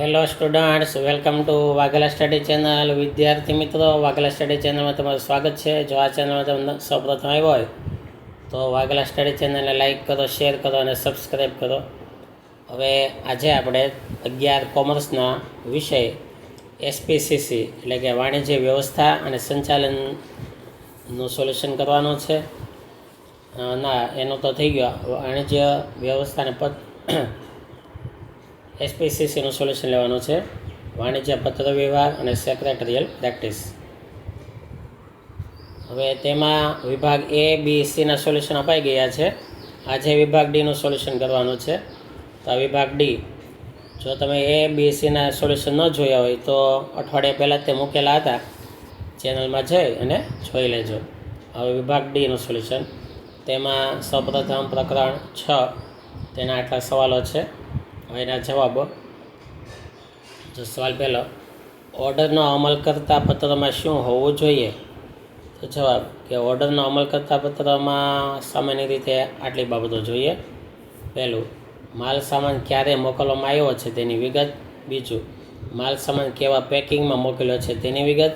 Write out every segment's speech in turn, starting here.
Hello students, welcome to Vaghela study channel. વિદ્યાર્થી મિત્રો, Vaghela study ચેનલમાં તમારું સ્વાગત છે. જો આ ચેનલમાં તમે સૌપ્રથમ આવ્યો હોય તો વાઘેલા સ્ટડી ચેનલને લાઇક કરો, શેર કરો અને સબસ્ક્રાઈબ કરો. હવે આજે આપણે 11 કોમર્સના વિષય એસપીસીસી એટલે કે વાણિજ્ય વ્યવસ્થા અને સંચાલનનું સોલ્યુશન કરવાનું છે. ના, એનું તો થઈ ગયો. વાણિજ્ય વ્યવસ્થાને એસપીસીસીનું સોલ્યુશન લેવાનું છે. વાણિજ્ય પત્ર વ્યવહાર અને સેક્રેટરિયલ પ્રેક્ટિસ. હવે તેમાં વિભાગ એ, બી, સીના સોલ્યુશન અપાઈ ગયા છે. આજે વિભાગ ડીનું સોલ્યુશન કરવાનું છે. તો આ વિભાગ ડી, જો તમે એ, બી, સીના સોલ્યુશન ન જોયા હોય તો અઠવાડિયા પહેલાં તે મૂકેલા હતા, ચેનલમાં જઈ અને જોઈ લેજો. હવે વિભાગ ડીનું સોલ્યુશન, તેમાં સૌપ્રથમ પ્રકરણ 6, તેના આટલા સવાલો છે. હવે એના જવાબો. જો સવાલ પહેલો, ઓર્ડરનો અમલ કરતા પત્રમાં શું હોવું જોઈએ? તો જવાબ કે ઓર્ડરનો અમલ કરતા પત્રમાં સામાન્ય રીતે આટલી બાબતો જોઈએ. પહેલું, માલ સામાન ક્યારે મોકલવામાં આવ્યો છે તેની વિગત. બીજું, માલ સામાન કેવા પેકિંગમાં મોકલ્યો છે તેની વિગત.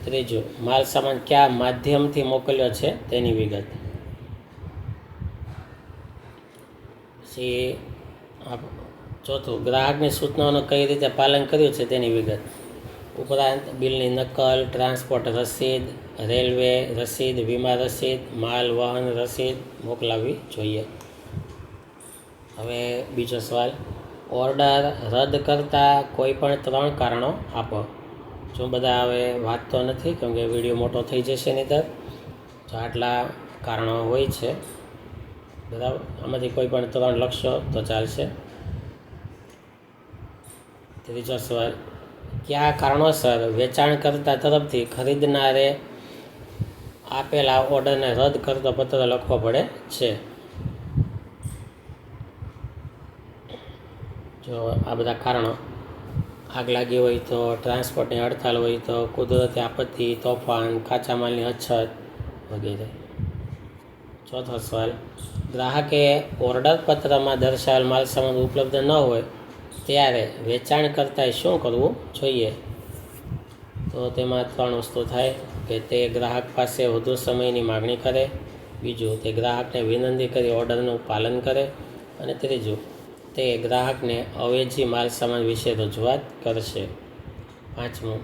ત્રીજું, માલ સામાન કયા માધ્યમથી મોકલ્યો છે તેની વિગત. પછી ચોથું, ગ્રાહકની સૂચનાઓનું કઈ રીતે પાલન કર્યું છે તેની વિગત. ઉપરાંત બિલની નકલ, ટ્રાન્સપોર્ટ રસીદ, રેલવે રસીદ, વીમા રસીદ, માલ વહન રસીદ મોકલાવવી જોઈએ. હવે બીજો સવાલ, ઓર્ડર રદ કરતા કોઈ પણ 3 કારણો આપો. જો બધા હવે વાંચતો નથી કેમ કે વિડીયો મોટો થઈ જશે નહીંતર. તો આટલા કારણો હોય છે, બરાબર. આમાંથી કોઈ પણ 3 લખશો તો ચાલશે. ત્રીજો સવાલ, કયા કારણોસર વેચાણકર્તા તરફથી ખરીદનારે આપેલા ઓર્ડરને રદ કરતો પત્ર લખવો પડે છે? જો આ બધા કારણો, આગ લાગી હોય તો, ટ્રાન્સપોર્ટની હડતાલ હોય તો, કુદરતી આપત્તિ, તોફાન, કાચા માલની અછત વગેરે. ચોથો સવાલ, ગ્રાહકે ઓર્ડર પત્રમાં દર્શાવેલ માલ સામાન ઉપલબ્ધ ન હોય ત્યારે વેચાણકર્તાએ શું કરવું જોઈએ? તો તેમાં 3 વસ્તુ થાય કે તે ગ્રાહક પાસે વધુ સમયની માગણી કરે. બીજું, તે ગ્રાહકને વિનંતી કરી ઓર્ડરનું પાલન કરે. અને ત્રીજું, તે ગ્રાહકને અવેજી માલ સામાન વિશે રજૂઆત કરશે. 5મું,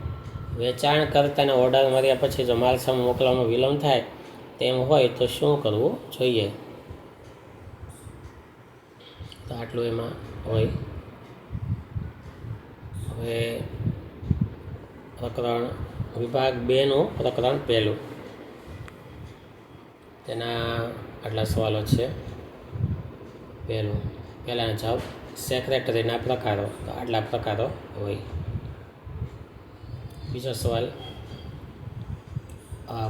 વેચાણકર્તાને ઓર્ડર મળ્યા પછી જો માલ સામાન મોકલવામાં વિલંબ થાય તેમ હોય તો શું કરવું જોઈએ? તો આટલું એમાં હોય. હવે પ્રકરણ વિભાગ 2નું પ્રકરણ 1, તેના આટલા સવાલો છે. પહેલાંનો જવાબ, સેક્રેટરીના પ્રકારો. તો આટલા પ્રકારો હોય. બીજો સવાલ,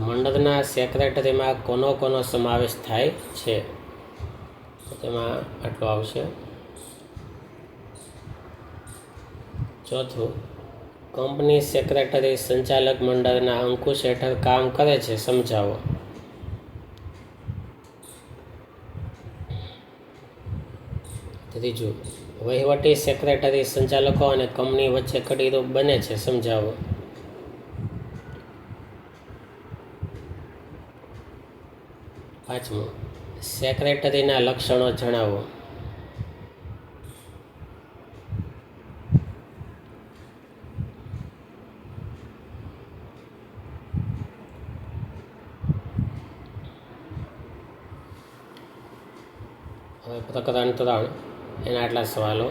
મંડળના સેક્રેટરીમાં કોનો સમાવેશ થાય છે? તો તેમાં આટલો આવશે. ચોથું, કંપની સેક્રેટરી સંચાલક મંડળના અંકુશ હેઠળ કામ કરે છે, સમજાવો. ત્રીજું, વહીવટી સેક્રેટરી સંચાલકો અને કંપની વચ્ચે કડીરૂપ બને છે, સમજાવો. પાંચમું, સેક્રેટરીના લક્ષણો જણાવો. હવે પ્રકરણ 3, એના આટલા સવાલો.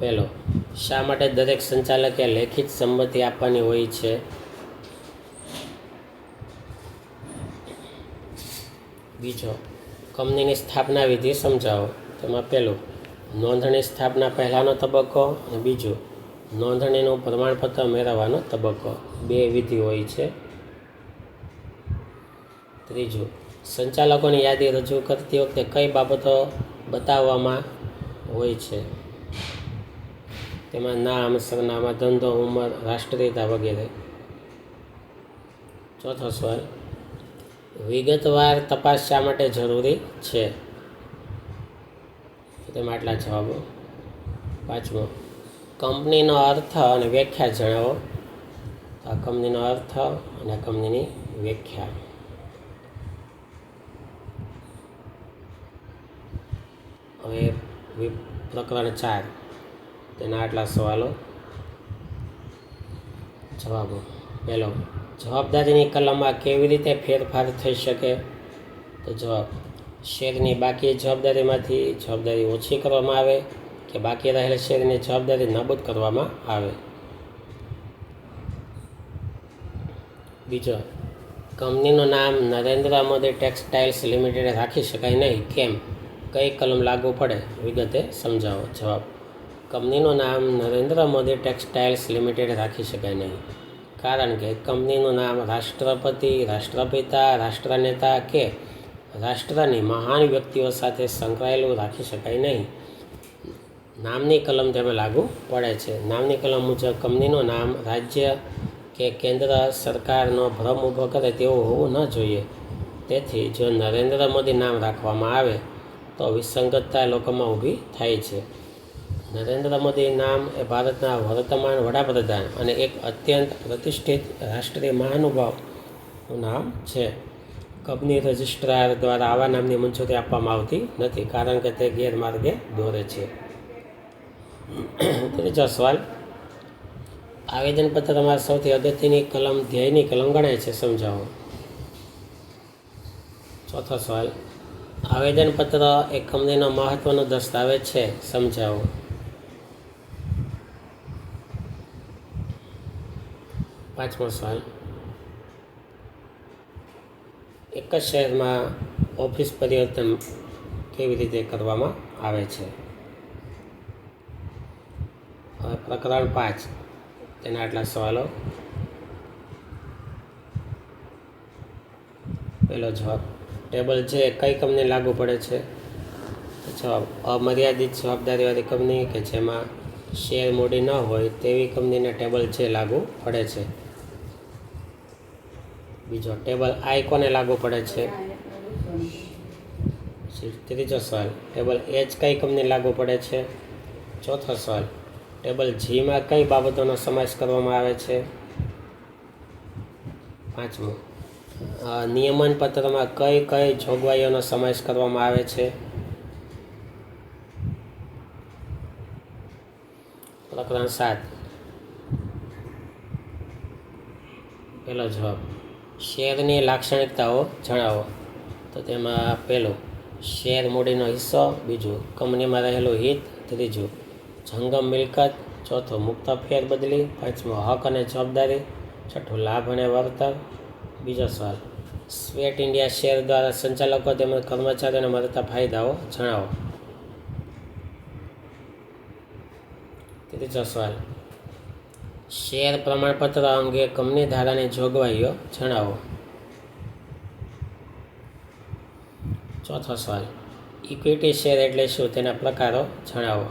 પહેલો, શા માટે દરેક સંચાલકે લેખિત સંમતિ આપવાની હોય છે? બીજો, કંપનીની સ્થાપના વિધિ સમજાવો. તેમાં પહેલું, નોંધણી સ્થાપના પહેલાંનો તબક્કો, અને બીજું, નોંધણીનું પ્રમાણપત્ર મેળવવાનો તબક્કો. 2 વિધિ હોય છે. ત્રીજું, સંચાલકોની યાદી રજૂ કરતી વખતે કઈ બાબતો બતાવવામાં હોય છે? તેમાં નામ, સરનામા, ધંધો, ઉંમર, રાષ્ટ્રીયતા વગેરે. ચોથો સવાલ, વિગતવાર તપાસ શા માટે જરૂરી છે? તેમાં આટલા જવાબો. પાંચમો, કંપનીનો અર્થ અને વ્યાખ્યા જણાવો. આ કંપનીનો અર્થ અને કંપનીની વ્યાખ્યા. હવે પ્રકરણ 4, તેના આટલા સવાલો. જવાબો. પહેલો, જવાબદારીની કલમમાં કેવી રીતે ફેરફાર થઈ શકે? તો જવાબ, શેરની બાકી જવાબદારીમાંથી જવાબદારી ઓછી કરવામાં આવે કે બાકી રહેલ શેરની જવાબદારી નાબૂદ કરવામાં આવે. બીજો, કંપનીનું નામ નરેન્દ્ર મોદી ટેક્સટાઇલ્સ લિમિટેડ રાખી શકાય નહીં. કેમ? કઈ કલમ લાગુ પડે? વિગતે સમજાવો. જવાબ, કંપનીનું નામ નરેન્દ્ર મોદી ટેક્સટાઇલ્સ લિમિટેડ રાખી શકાય નહીં કારણ કે કંપનીનું નામ રાષ્ટ્રપતિ, રાષ્ટ્રપિતા, રાષ્ટ્રનેતા કે રાષ્ટ્રની મહાન વ્યક્તિઓ સાથે સંકળાયેલું રાખી શકાય નહીં. નામની કલમ તેમાં લાગુ પડે છે. નામની કલમ મુજબ કંપનીનું નામ રાજ્ય કે કેન્દ્ર સરકારનો ભ્રમ ઊભો કરે તેવું હોવું ન જોઈએ. તેથી જો નરેન્દ્ર મોદી નામ રાખવામાં આવે તો વિસંગતતા લોકોમાં ઊભી થાય છે. નરેન્દ્ર મોદી નામ એ ભારતના વર્તમાન વડાપ્રધાન અને એક અત્યંત પ્રતિષ્ઠિત રાષ્ટ્રીય મહાનુભાવનું નામ છે. કંપની રજિસ્ટ્રાર દ્વારા આવા નામની મંજૂરી આપવામાં આવતી નથી કારણ કે તે ગેરમાર્ગે દોરે છે. ત્રીજો સવાલ, આવેદનપત્રમાં સૌથી અગત્યની કલમ ધ્યેયની કલમ ગણાય છે. સમજાવો. ચોથો સવાલ, આવેદનપત્ર એ કંપનીનો મહત્વનો દસ્તાવેજ છે. સમજાવો. પાંચમો સવાલ, એક જ શહેરમાં ઓફિસ પરિવર્તન કેવી રીતે કરવામાં આવે છે? હવે પ્રકરણ 5, તેના આટલા સવાલો. પહેલો જવાબ, ટેબલ જે કઈ કંપની લાગુ પડે છે? જવાબ, અમર્યાદિત જવાબદારીવાળી કંપની કે જેમાં શેર મૂડી ન હોય તેવી કંપનીને ટેબલ જે લાગુ પડે છે. બીજો, ટેબલ આઈ કોને લાગુ પડે છે? ત્રીજો સવાલ, ટેબલ એચ કઈ કંપની લાગુ પડે છે? ચોથો સવાલ, ટેબલ જીમાં કઈ બાબતોનો સમાવેશ કરવામાં આવે છે? પાંચમો, નિયમન પત્રમાં કઈ કઈ જોગવાઈઓનો સમાવેશ કરવામાં આવે છે? પ્રકરણ 7, પહેલો જવાબ, શેરની લાક્ષણિકતાઓ જણાવો. તો તેમાં પહેલું, શેર મૂડીનો હિસ્સો. બીજું, કંપનીમાં રહેલું હિત. ત્રીજું, જંગમ મિલકત. ચોથું, મુક્ત ફેરબદલી. પાંચમો, હક અને જવાબદારી. છઠ્ઠું, લાભ અને વળતર. બીજો સવાલ, સ્વેટ ઇન્ડિયા શેર દ્વારા સંચાલકો તેમજ કર્મચારીઓને મળતા ફાયદાઓ જણાવો. ત્રીજો સવાલ, શેર પ્રમાણપત્ર અંગે કંપની ધારાની જોગવાઈઓ જણાવો. ચોથો સવાલ, ઇક્વિટી શેર એટલે શું? તેના પ્રકારો જણાવો.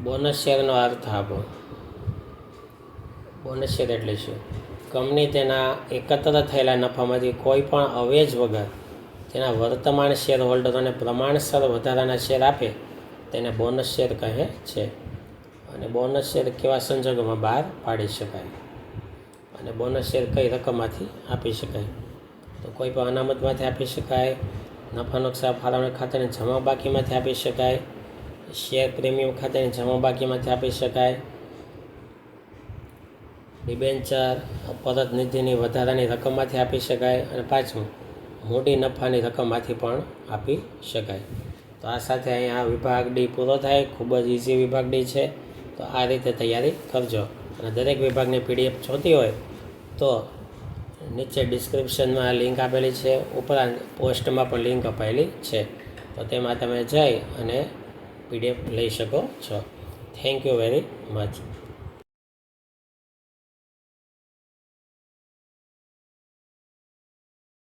બોનસ શેરનો અર્થ આપો. બોનસ શેર એટલે શું? કંપની તેના એકત્ર થયેલા નફામાંથી કોઈ પણ અવેજ વગર તેના વર્તમાન શેર હોલ્ડરોને પ્રમાણસર વધારાના શેર આપે તેને બોનસ શેર કહે છે. અને બોનસ શેર કેવા સંજોગોમાં બહાર પાડી શકાય અને બોનસ શેર કઈ રકમમાંથી આપી શકાય? તો કોઈ પણ અનામતમાંથી આપી શકાય, નફા નુકસાન ફાળવણી ખાતાની જમા બાકીમાંથી આપી શકાય, શેર પ્રીમિયમ ખાતાની જમા બાકીમાંથી આપી શકાય, ડિબેન્ચર પરત નિધિની વધારાની રકમમાંથી આપી શકાય, અને પાંચમું, મોટી નફાની રકમમાંથી પણ આપી શકાય. તો આ સાથે અહીંયા વિભાગ ડી પૂરો થાય. ખૂબ જ ઇઝી વિભાગ ડી છે. તો આ રીતે તૈયારી કરજો. અને દરેક વિભાગની પીડીએફ જોતી હોય તો નીચે ડિસ્ક્રિપ્શનમાં લિંક આપેલી છે, ઉપરાંત પોસ્ટમાં પણ લિંક અપાયેલી છે. તો તેમાં તમે જઈ અને પીડીએફ લઈ શકો છો. Thank you very much.